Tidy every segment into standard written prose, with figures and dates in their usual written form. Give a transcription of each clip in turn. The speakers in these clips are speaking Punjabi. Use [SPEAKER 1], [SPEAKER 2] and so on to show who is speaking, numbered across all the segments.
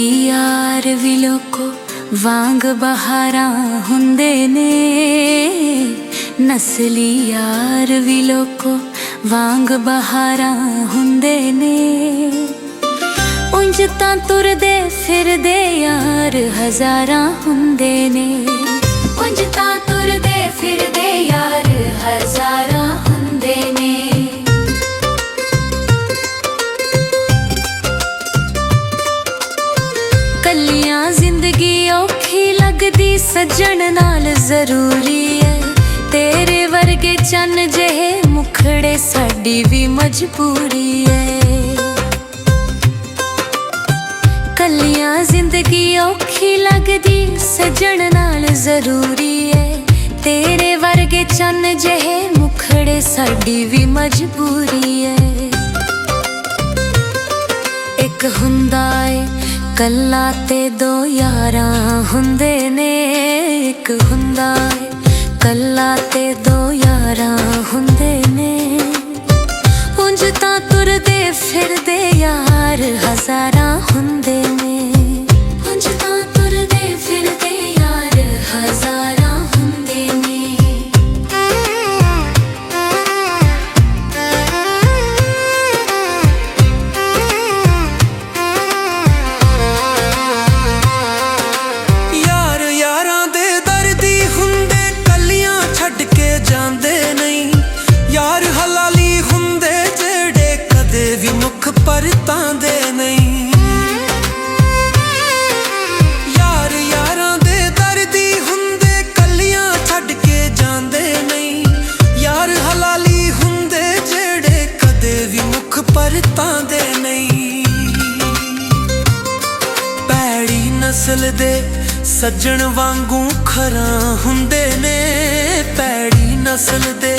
[SPEAKER 1] ਨਸਲੀ ਯਾਰ ਵੀ ਲੋਕੋ ਵਾਂਗ ਬਹਾਰਾਂ ਹੁੰਦੇ ਨੇ। ਨਸਲੀ ਯਾਰ ਵੀ ਲੋਕੋ ਵਾਂਗ ਬਹਾਰਾਂ ਹੁੰਦੇ ਨੇ। ਉਂਝ ਤਾਂ ਤੁਰਦੇ ਫਿਰਦੇ ਯਾਰ ਹਜ਼ਾਰਾਂ ਹੁੰਦੇ ਨੇ। ਉਂਝ ਤਾਂ ਤੁਰਦੇ ਫਿਰਦੇ ਯਾਰ ਹਜ਼ਾਰਾਂ ਹੁੰਦੇ ਨੇ। ਕੱਲੀਆਂ ਜ਼ਿੰਦਗੀ ਔਖੀ ਲੱਗਦੀ ਸੱਜਣ ਨਾਲ ਜ਼ਰੂਰੀ ਏ। ਤੇਰੇ ਵਰਗੇ ਚੰਨ ਜਿਹੇ ਮੁਖੜੇ ਸਾਡੀ ਵੀ ਮਜਬੂਰੀ ਏ। ਕੱਲੀਆਂ ਜ਼ਿੰਦਗੀ ਔਖੀ ਲੱਗਦੀ ਸੱਜਣ ਨਾਲ ਜ਼ਰੂਰੀ ਏ। ਤੇਰੇ ਵਰਗੇ ਚੰਨ ਜਿਹੇ ਮੁਖੜੇ ਸਾਡੀ ਵੀ ਮਜਬੂਰੀ ਏ। ਇੱਕ ਹੁੰਦਾ ਏ ਕੱਲਾ ਤੇ ਦੋ ਯਾਰਾਂ ਹੁੰਦੇ ਨੇ। ਇੱਕ ਹੁੰਦਾ ਏ ਕੱਲਾ ਤੇ ਦੋ ਯਾਰਾਂ ਹੁੰਦੇ ਨੇ। ਉਂਝ ਤਾਂ ਤੁਰਦੇ ਫਿਰਦੇ ਯਾਰ ਹਜ਼ਾਰਾਂ ਹੁੰਦੇ ਨੇ। ਉਂਝ ਤਾਂ ਤੁਰਦੇ ਫਿਰਦੇ ਯਾਰ ਹਜ਼ਾਰਾਂ ਹੁੰਦੇ ਨੇ।
[SPEAKER 2] ਯਾਰ ਯਾਰਾਂ ਦੇ ਦਰਦੀ ਹੁੰਦੇ ਕੱਲੀਆਂ ਛੱਡ ਕੇ ਜਾਂਦੇ ਨਹੀਂ। ਯਾਰ ਹਲਾਲੀ ਹੁੰਦੇ ਜਿਹੜੇ ਕਦੇ ਵੀ ਮੁੱਖ ਪਰਤਾਂਦੇ ਨਹੀਂ। ਯਾਰ ਯਾਰਾਂ ਦੇ ਦਰਦੀ ਹੁੰਦੇ ਕੱਲੀਆਂ ਛੱਡ ਕੇ ਜਾਂਦੇ ਨਹੀਂ। ਯਾਰ ਹਲਾਲੀ ਹੁੰਦੇ ਜਿਹੜੇ ਕਦੇ ਵੀ ਮੁੱਖ ਪਰਤਾਂਦੇ ਨਹੀਂ। ਭੈੜੀ ਨਸਲ ਦੇ ਸੱਜਣ ਵਾਂਗੂ ਖਰਾ ਹੁੰਦੇ ਨੇ। ਭੈੜੀ ਨਸਲ ਦੇ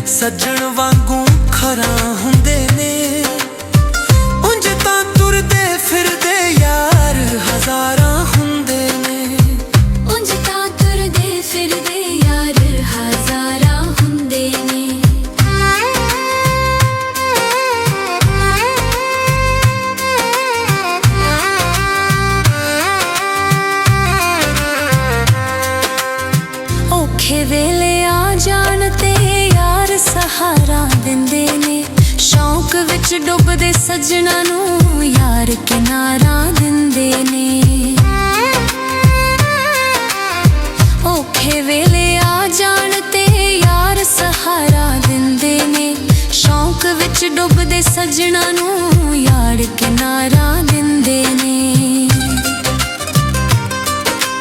[SPEAKER 2] ਸੱਜਣ ਵਾਂਗੂ ਖਰਾ ਹੁੰਦੇ ਨੇ। ਉਂਝ ਤਾਂ ਤੁਰਦੇ ਫਿਰਦੇ ਯਾਰ ਹਜ਼ਾਰਾਂ ਹੁੰਦੇ ਨੇ।
[SPEAKER 1] ਉਂਝ ਤਾਂ ਤੁਰਦੇ ਫਿਰਦੇ ਯਾਰ ਹਜ਼ਾਰਾਂ ਹੁੰਦੇ ਨੇ। ਔਖੇ ਵੇਲੇ ਆ ਜਾਣ ਤੇ ਯਾਰ ਸਹਾਰਾ ਦਿੰਦੇ ਨੇ। ਸ਼ੌਂਕ ਵਿੱਚ ਡੁੱਬਦੇ ਸੱਜਣਾ ਨੂੰ ਯਾਰ ਕਿਨਾਰਾ ਦਿੰਦੇ ਨੇ। ਔਖੇ ਵੇਲੇ ਆ ਜਾਣ ਤੇ ਯਾਰ ਸਹਾਰਾ ਦਿੰਦੇ ਨੇ। ਸ਼ੌਂਕ ਵਿੱਚ ਡੁੱਬਦੇ ਸੱਜਣਾ ਨੂੰ ਯਾਰ ਕਿਨਾਰਾ ਦਿੰਦੇ ਨੇ।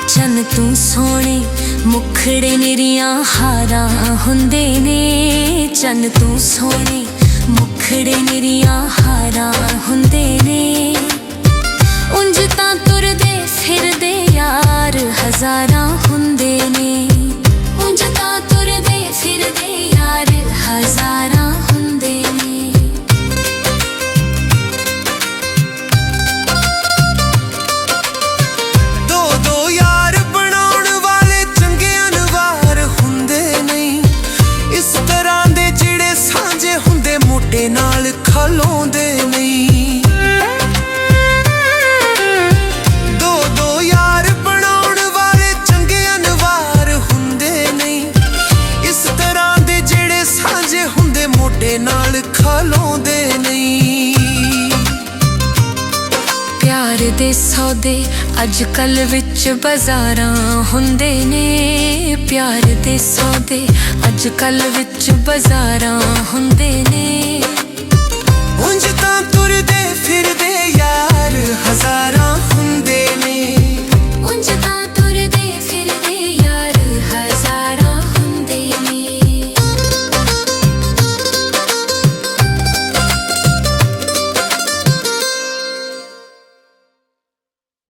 [SPEAKER 1] ਚੰਨ ਤੂੰ ਸੋਹਣੇ ਮੁਖੜੇ ਨਿਰੀਆਂ ਹਾਰਾਂ ਹੁੰਦੇ ਨੇ। ਚੰਨ ਤੂੰ ਸੋਹਣੇ ਮੁਖੜੇ ਨਿਰੀਆਂ ਹਾਰਾਂ ਹੁੰਦੇ ਨੇ। ਉਂਝ ਤਾਂ ਤੁਰਦੇ ਫਿਰਦੇ ਯਾਰ ਹਜ਼ਾਰਾਂ ਹੁੰਦੇ ਨੇ। ਉਂਝ ਤਾਂ ਤੁਰਦੇ ਫਿਰਦੇ ਯਾਰ ਹਜ਼ਾਰਾਂ ਹੁੰਦੇ ਨੇ।
[SPEAKER 2] ਦੋ ਦੋ ਯਾਰ ਬਣਾਉਣ ਵਾਲੇ ਚੰਗੇ ਅਨਵਾਰ ਹੁੰਦੇ ਨਹੀਂ। ਇਸ ਤਰ੍ਹਾਂ ਦੇ ਜਿਹੜੇ ਸਾਂਝੇ ਹੁੰਦੇ ਮੋਢੇ ਨਾਲ ਖਲੋਂਦੇ ਨਹੀਂ। ਦੋ ਦੋ ਯਾਰ ਬਣਾਉਣ ਵਾਲੇ ਚੰਗੇ ਅਨਵਾਰ ਹੁੰਦੇ ਨਹੀਂ। ਇਸ ਤਰ੍ਹਾਂ ਦੇ ਜਿਹੜੇ ਸਾਂਝੇ ਹੁੰਦੇ ਮੋਢੇ ਨਾਲ ਖਲੋਂਦੇ ਨਹੀਂ।
[SPEAKER 1] ਪਿਆਰ ਦੇ ਸੌਦੇ ਅੱਜ ਕੱਲ ਵਿੱਚ ਬਾਜ਼ਾਰਾਂ ਹੁੰਦੇ ਨੇ। ਪਿਆਰ ਦੇ ਸੌਦੇ ਅੱਜ ਕੱਲ ਵਿੱਚ ਬਾਜ਼ਾਰਾਂ ਹੁੰਦੇ ਨੇ।
[SPEAKER 2] ਉਂਝ ਤਾਂ ਤੁਰਦੇ ਫਿਰਦੇ ਯਾਰ ਹਜ਼ਾਰਾਂ ਹੁੰਦੇ